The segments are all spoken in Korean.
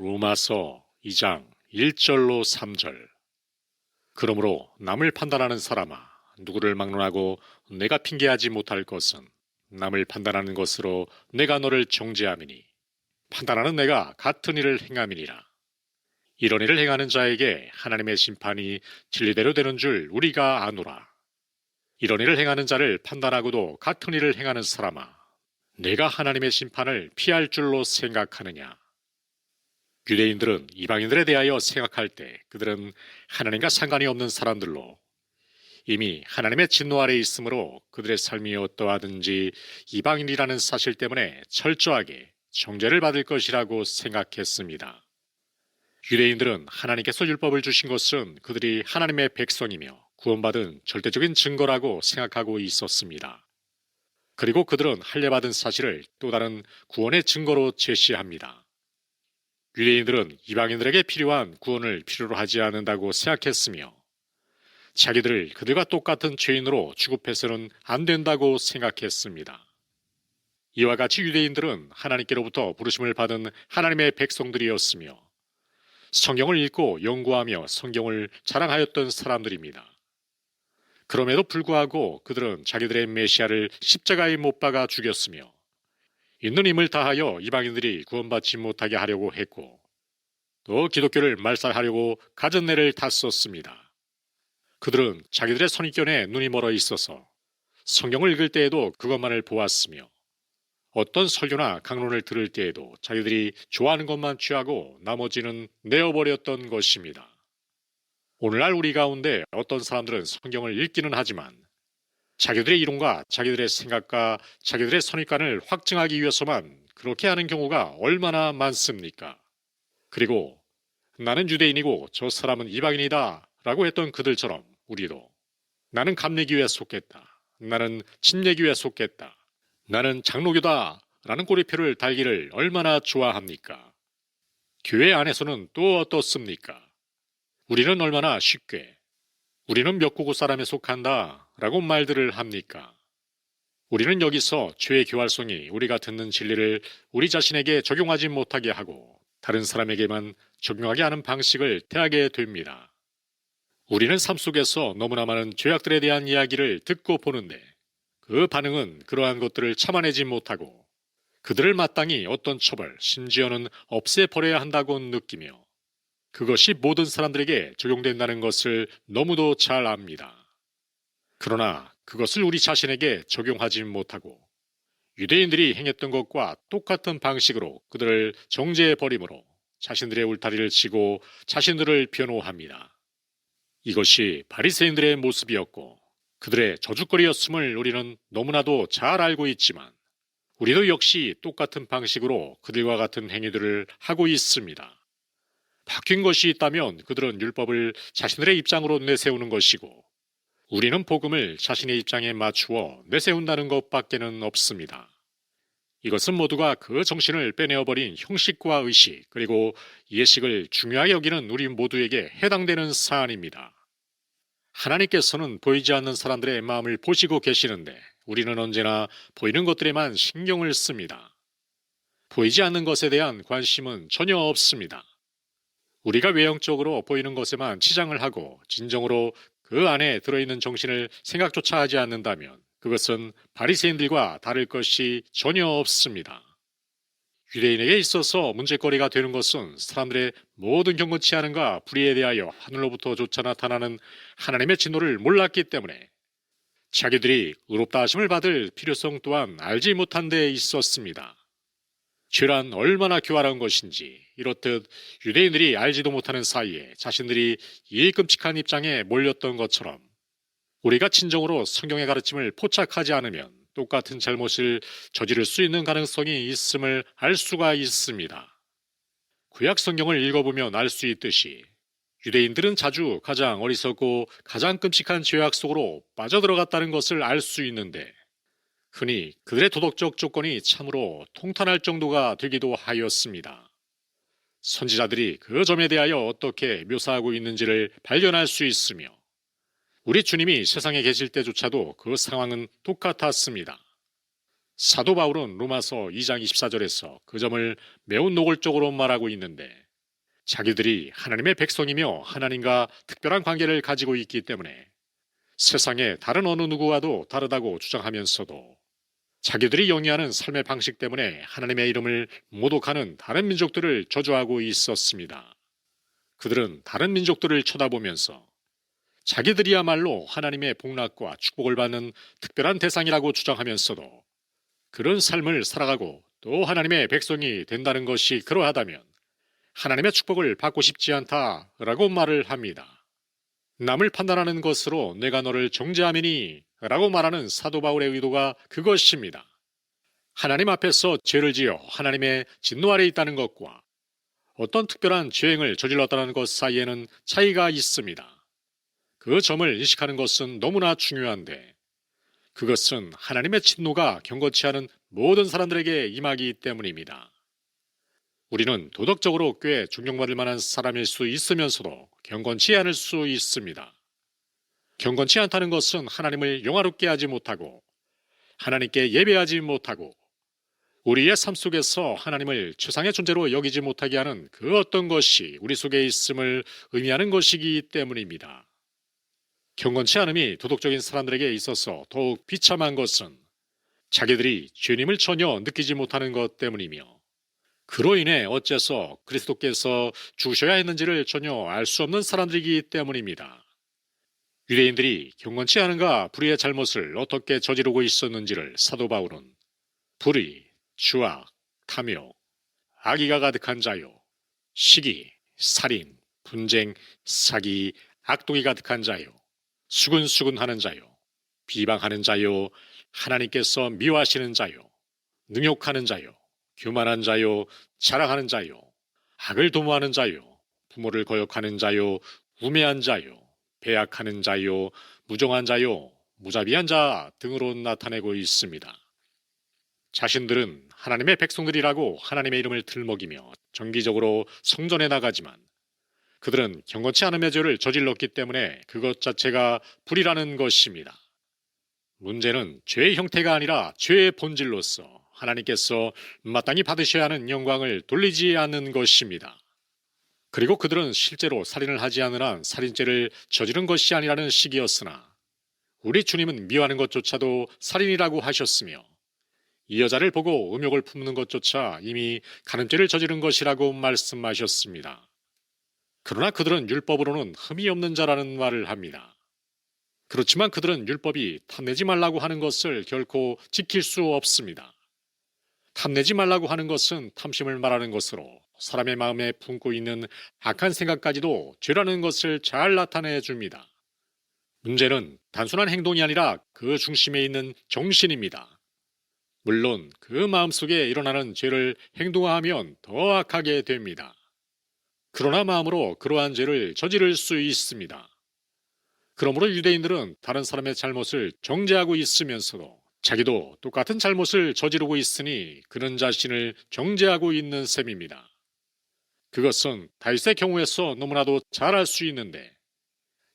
로마서 2장 1절로 3절. 그러므로 남을 판단하는 사람아, 누구를 막론하고 내가 핑계하지 못할 것은 남을 판단하는 것으로 내가 너를 정죄함이니 판단하는 내가 같은 일을 행함이니라. 이런 일을 행하는 자에게 하나님의 심판이 진리대로 되는 줄 우리가 아노라. 이런 일을 행하는 자를 판단하고도 같은 일을 행하는 사람아, 내가 하나님의 심판을 피할 줄로 생각하느냐. 유대인들은 이방인들에 대하여 생각할 때 그들은 하나님과 상관이 없는 사람들로 이미 하나님의 진노 아래 있으므로 그들의 삶이 어떠하든지 이방인이라는 사실 때문에 철저하게 정죄를 받을 것이라고 생각했습니다. 유대인들은 하나님께서 율법을 주신 것은 그들이 하나님의 백성이며 구원받은 절대적인 증거라고 생각하고 있었습니다. 그리고 그들은 할례받은 사실을 또 다른 구원의 증거로 제시합니다. 유대인들은 이방인들에게 필요한 구원을 필요로 하지 않는다고 생각했으며 자기들을 그들과 똑같은 죄인으로 취급해서는 안 된다고 생각했습니다. 이와 같이 유대인들은 하나님께로부터 부르심을 받은 하나님의 백성들이었으며 성경을 읽고 연구하며 성경을 자랑하였던 사람들입니다. 그럼에도 불구하고 그들은 자기들의 메시아를 십자가에 못 박아 죽였으며 있는 힘을 다하여 이방인들이 구원받지 못하게 하려고 했고 또 기독교를 말살하려고 가전내를 다 썼습니다. 그들은 자기들의 선입견에 눈이 멀어 있어서 성경을 읽을 때에도 그것만을 보았으며 어떤 설교나 강론을 들을 때에도 자기들이 좋아하는 것만 취하고 나머지는 내어버렸던 것입니다. 오늘날 우리 가운데 어떤 사람들은 성경을 읽기는 하지만 자기들의 이론과 자기들의 생각과 자기들의 선입관을 확증하기 위해서만 그렇게 하는 경우가 얼마나 많습니까? 그리고 나는 유대인이고 저 사람은 이방인이다 라고 했던 그들처럼 우리도 나는 감리교회에 속했다, 나는 침례교회에 속했다, 나는 장로교다 라는 꼬리표를 달기를 얼마나 좋아합니까? 교회 안에서는 또 어떻습니까? 우리는 얼마나 쉽게 우리는 몇 구구 사람에 속한다 라고 말들을 합니까? 우리는 여기서 죄의 교활성이 우리가 듣는 진리를 우리 자신에게 적용하지 못하게 하고 다른 사람에게만 적용하게 하는 방식을 대하게 됩니다. 우리는 삶 속에서 너무나 많은 죄악들에 대한 이야기를 듣고 보는데 그 반응은 그러한 것들을 참아내지 못하고 그들을 마땅히 어떤 처벌, 심지어는 없애버려야 한다고 느끼며 그것이 모든 사람들에게 적용된다는 것을 너무도 잘 압니다. 그러나 그것을 우리 자신에게 적용하지 못하고 유대인들이 행했던 것과 똑같은 방식으로 그들을 정죄해버림으로 자신들의 울타리를 치고 자신들을 변호합니다. 이것이 바리새인들의 모습이었고 그들의 저주거리였음을 우리는 너무나도 잘 알고 있지만 우리도 역시 똑같은 방식으로 그들과 같은 행위들을 하고 있습니다. 바뀐 것이 있다면 그들은 율법을 자신들의 입장으로 내세우는 것이고 우리는 복음을 자신의 입장에 맞추어 내세운다는 것밖에는 없습니다. 이것은 모두가 그 정신을 빼내어버린 형식과 의식 그리고 예식을 중요하게 여기는 우리 모두에게 해당되는 사안입니다. 하나님께서는 보이지 않는 사람들의 마음을 보시고 계시는데 우리는 언제나 보이는 것들에만 신경을 씁니다. 보이지 않는 것에 대한 관심은 전혀 없습니다. 우리가 외형적으로 보이는 것에만 치장을 하고 진정으로 그 안에 들어있는 정신을 생각조차 하지 않는다면 그것은 바리새인들과 다를 것이 전혀 없습니다. 유대인에게 있어서 문제거리가 되는 것은 사람들의 모든 경건치 않음과 불의에 대하여 하늘로부터조차 나타나는 하나님의 진노를 몰랐기 때문에 자기들이 의롭다 하심을 받을 필요성 또한 알지 못한 데 있었습니다. 죄란 얼마나 교활한 것인지 이렇듯 유대인들이 알지도 못하는 사이에 자신들이 이 끔찍한 입장에 몰렸던 것처럼 우리가 진정으로 성경의 가르침을 포착하지 않으면 똑같은 잘못을 저지를 수 있는 가능성이 있음을 알 수가 있습니다. 구약 성경을 읽어보면 알 수 있듯이 유대인들은 자주 가장 어리석고 가장 끔찍한 죄악 속으로 빠져들어갔다는 것을 알 수 있는데 흔히 그들의 도덕적 조건이 참으로 통탄할 정도가 되기도 하였습니다. 선지자들이 그 점에 대하여 어떻게 묘사하고 있는지를 발견할 수 있으며 우리 주님이 세상에 계실 때조차도 그 상황은 똑같았습니다. 사도 바울은 로마서 2장 24절에서 그 점을 매우 노골적으로 말하고 있는데 자기들이 하나님의 백성이며 하나님과 특별한 관계를 가지고 있기 때문에 세상의 다른 어느 누구와도 다르다고 주장하면서도 자기들이 영위하는 삶의 방식 때문에 하나님의 이름을 모독하는 다른 민족들을 저주하고 있었습니다. 그들은 다른 민족들을 쳐다보면서 자기들이야말로 하나님의 복락과 축복을 받는 특별한 대상이라고 주장하면서도 그런 삶을 살아가고 또 하나님의 백성이 된다는 것이 그러하다면 하나님의 축복을 받고 싶지 않다라고 말을 합니다. 남을 판단하는 것으로 내가 너를 정죄하매니 라고 말하는 사도 바울의 의도가 그것입니다. 하나님 앞에서 죄를 지어 하나님의 진노 아래 있다는 것과 어떤 특별한 죄행을 저질렀다는 것 사이에는 차이가 있습니다. 그 점을 인식하는 것은 너무나 중요한데 그것은 하나님의 진노가 경건치 않은 모든 사람들에게 임하기 때문입니다. 우리는 도덕적으로 꽤 존경받을 만한 사람일 수 있으면서도 경건치 않을 수 있습니다. 경건치 않다는 것은 하나님을 영화롭게 하지 못하고 하나님께 예배하지 못하고 우리의 삶 속에서 하나님을 최상의 존재로 여기지 못하게 하는 그 어떤 것이 우리 속에 있음을 의미하는 것이기 때문입니다. 경건치 않음이 도덕적인 사람들에게 있어서 더욱 비참한 것은 자기들이 죄님을 전혀 느끼지 못하는 것 때문이며 그로 인해 어째서 그리스도께서 죽으셔야 했는지를 전혀 알 수 없는 사람들이기 때문입니다. 유대인들이 경건치 않은가 불의의 잘못을 어떻게 저지르고 있었는지를 사도 바울은 불의, 주악, 탐욕, 악의가 가득한 자요, 시기, 살인, 분쟁, 사기, 악독이 가득한 자요, 수근수근하는 자요, 비방하는 자요, 하나님께서 미워하시는 자요, 능욕하는 자요, 교만한 자요, 자랑하는 자요, 악을 도모하는 자요, 부모를 거역하는 자요, 우매한 자요, 배약하는 자요, 무정한 자요, 무자비한 자 등으로 나타내고 있습니다. 자신들은 하나님의 백성들이라고 하나님의 이름을 들먹이며 정기적으로 성전에 나가지만 그들은 경건치 않음의 죄를 저질렀기 때문에 그것 자체가 불이라는 것입니다. 문제는 죄의 형태가 아니라 죄의 본질로서 하나님께서 마땅히 받으셔야 하는 영광을 돌리지 않는 것입니다. 그리고 그들은 실제로 살인을 하지 않은 한 살인죄를 저지른 것이 아니라는 식이었으나 우리 주님은 미워하는 것조차도 살인이라고 하셨으며 이 여자를 보고 음욕을 품는 것조차 이미 간음죄를 저지른 것이라고 말씀하셨습니다. 그러나 그들은 율법으로는 흠이 없는 자라는 말을 합니다. 그렇지만 그들은 율법이 탐내지 말라고 하는 것을 결코 지킬 수 없습니다. 탐내지 말라고 하는 것은 탐심을 말하는 것으로 사람의 마음에 품고 있는 악한 생각까지도 죄라는 것을 잘 나타내 줍니다. 문제는 단순한 행동이 아니라 그 중심에 있는 정신입니다. 물론 그 마음속에 일어나는 죄를 행동화하면 더 악하게 됩니다. 그러나 마음으로 그러한 죄를 저지를 수 있습니다. 그러므로 유대인들은 다른 사람의 잘못을 정죄하고 있으면서도 자기도 똑같은 잘못을 저지르고 있으니 그런 자신을 정죄하고 있는 셈입니다. 그것은 다윗의 경우에서 너무나도 잘 알 수 있는데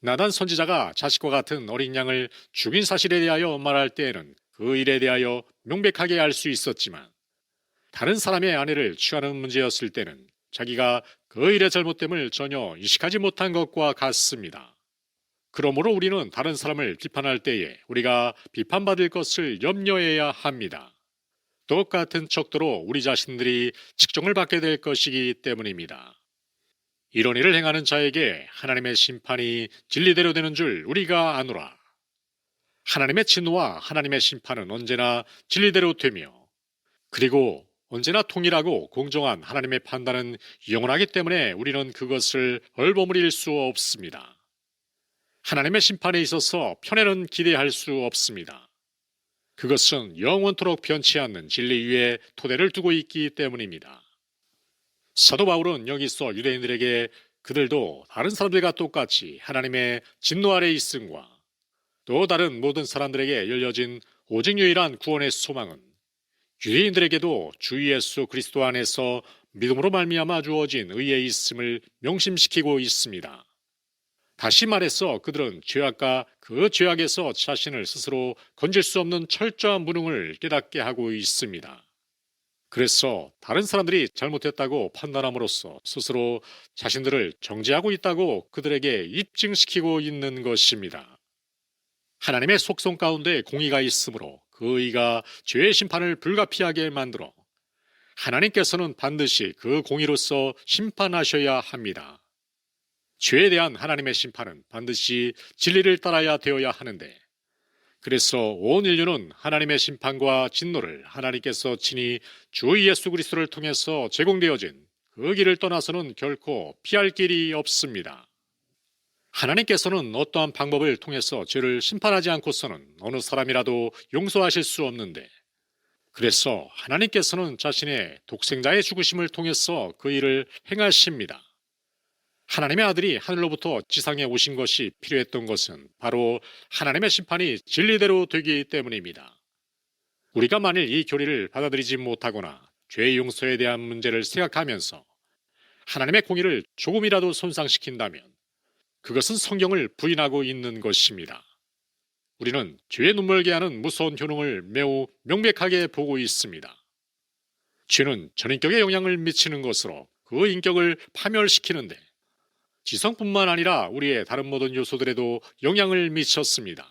나단 선지자가 자식과 같은 어린 양을 죽인 사실에 대하여 말할 때에는 그 일에 대하여 명백하게 알 수 있었지만 다른 사람의 아내를 취하는 문제였을 때는 자기가 그 일의 잘못됨을 전혀 인식하지 못한 것과 같습니다. 그러므로 우리는 다른 사람을 비판할 때에 우리가 비판받을 것을 염려해야 합니다. 똑같은 척도로 우리 자신들이 측정을 받게 될 것이기 때문입니다. 이런 일을 행하는 자에게 하나님의 심판이 진리대로 되는 줄 우리가 아노라. 하나님의 진노와 하나님의 심판은 언제나 진리대로 되며 그리고 언제나 통일하고 공정한 하나님의 판단은 영원하기 때문에 우리는 그것을 얼버무릴 수 없습니다. 하나님의 심판에 있어서 편애는 기대할 수 없습니다. 그것은 영원토록 변치 않는 진리 위에 토대를 두고 있기 때문입니다. 사도 바울은 여기서 유대인들에게 그들도 다른 사람들과 똑같이 하나님의 진노 아래 있음과 또 다른 모든 사람들에게 열려진 오직 유일한 구원의 소망은 유대인들에게도 주 예수 그리스도 안에서 믿음으로 말미암아 주어진 의에 있음을 명심시키고 있습니다. 다시 말해서 그들은 죄악과 그 죄악에서 자신을 스스로 건질 수 없는 철저한 무능을 깨닫게 하고 있습니다. 그래서 다른 사람들이 잘못했다고 판단함으로써 스스로 자신들을 정죄하고 있다고 그들에게 입증시키고 있는 것입니다. 하나님의 속성 가운데 공의가 있으므로 그 의가 죄의 심판을 불가피하게 만들어 하나님께서는 반드시 그 공의로서 심판하셔야 합니다. 죄에 대한 하나님의 심판은 반드시 진리를 따라야 되어야 하는데, 그래서 온 인류는 하나님의 심판과 진노를 하나님께서 친히 주 예수 그리스도를 통해서 제공되어진 그 길을 떠나서는 결코 피할 길이 없습니다. 하나님께서는 어떠한 방법을 통해서 죄를 심판하지 않고서는 어느 사람이라도 용서하실 수 없는데, 그래서 하나님께서는 자신의 독생자의 죽으심을 통해서 그 일을 행하십니다. 하나님의 아들이 하늘로부터 지상에 오신 것이 필요했던 것은 바로 하나님의 심판이 진리대로 되기 때문입니다. 우리가 만일 이 교리를 받아들이지 못하거나 죄의 용서에 대한 문제를 생각하면서 하나님의 공의를 조금이라도 손상시킨다면 그것은 성경을 부인하고 있는 것입니다. 우리는 죄의 눈멀게 하는 무서운 효능을 매우 명백하게 보고 있습니다. 죄는 전인격에 영향을 미치는 것으로 그 인격을 파멸시키는데 지성뿐만 아니라 우리의 다른 모든 요소들에도 영향을 미쳤습니다.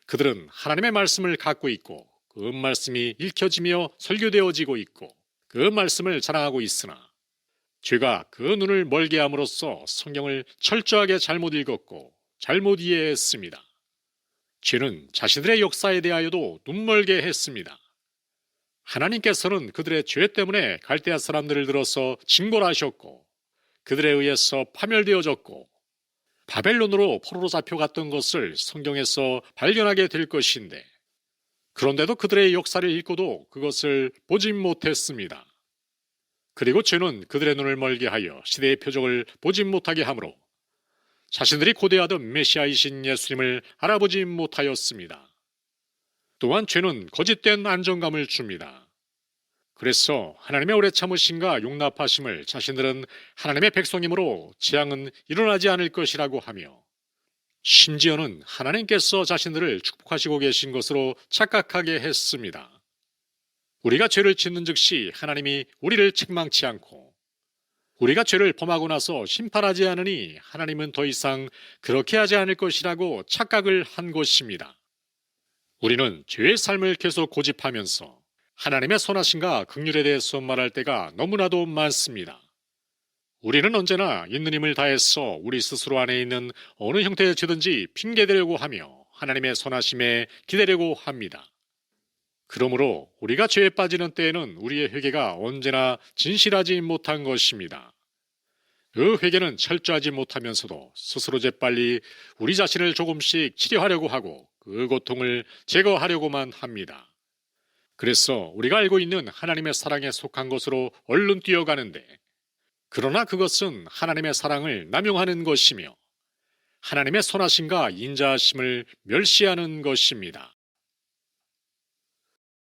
그들은 하나님의 말씀을 갖고 있고 그 말씀이 읽혀지며 설교되어지고 있고 그 말씀을 자랑하고 있으나 죄가 그 눈을 멀게 함으로써 성경을 철저하게 잘못 읽었고 잘못 이해했습니다. 죄는 자신들의 역사에 대하여도 눈멀게 했습니다. 하나님께서는 그들의 죄 때문에 갈대아 사람들을 들어서 징벌하셨고 그들에 의해서 파멸되어졌고 바벨론으로 포로로 잡혀갔던 것을 성경에서 발견하게 될 것인데, 그런데도 그들의 역사를 읽고도 그것을 보지 못했습니다. 그리고 죄는 그들의 눈을 멀게 하여 시대의 표적을 보지 못하게 하므로 자신들이 고대하던 메시아이신 예수님을 알아보지 못하였습니다. 또한 죄는 거짓된 안정감을 줍니다. 그래서 하나님의 오래 참으심과 용납하심을 자신들은 하나님의 백성이므로 재앙은 일어나지 않을 것이라고 하며, 심지어는 하나님께서 자신들을 축복하시고 계신 것으로 착각하게 했습니다. 우리가 죄를 짓는 즉시 하나님이 우리를 책망치 않고 우리가 죄를 범하고 나서 심판하지 않으니 하나님은 더 이상 그렇게 하지 않을 것이라고 착각을 한 것입니다. 우리는 죄의 삶을 계속 고집하면서 하나님의 선하심과 긍휼에 대해서 말할 때가 너무나도 많습니다. 우리는 언제나 있는 힘을 다해서 우리 스스로 안에 있는 어느 형태의 죄든지 핑계대려고 하며 하나님의 선하심에 기대려고 합니다. 그러므로 우리가 죄에 빠지는 때에는 우리의 회개가 언제나 진실하지 못한 것입니다. 그 회개는 철저하지 못하면서도 스스로 재빨리 우리 자신을 조금씩 치료하려고 하고 그 고통을 제거하려고만 합니다. 그래서 우리가 알고 있는 하나님의 사랑에 속한 것으로 얼른 뛰어가는데, 그러나 그것은 하나님의 사랑을 남용하는 것이며 하나님의 선하심과 인자하심을 멸시하는 것입니다.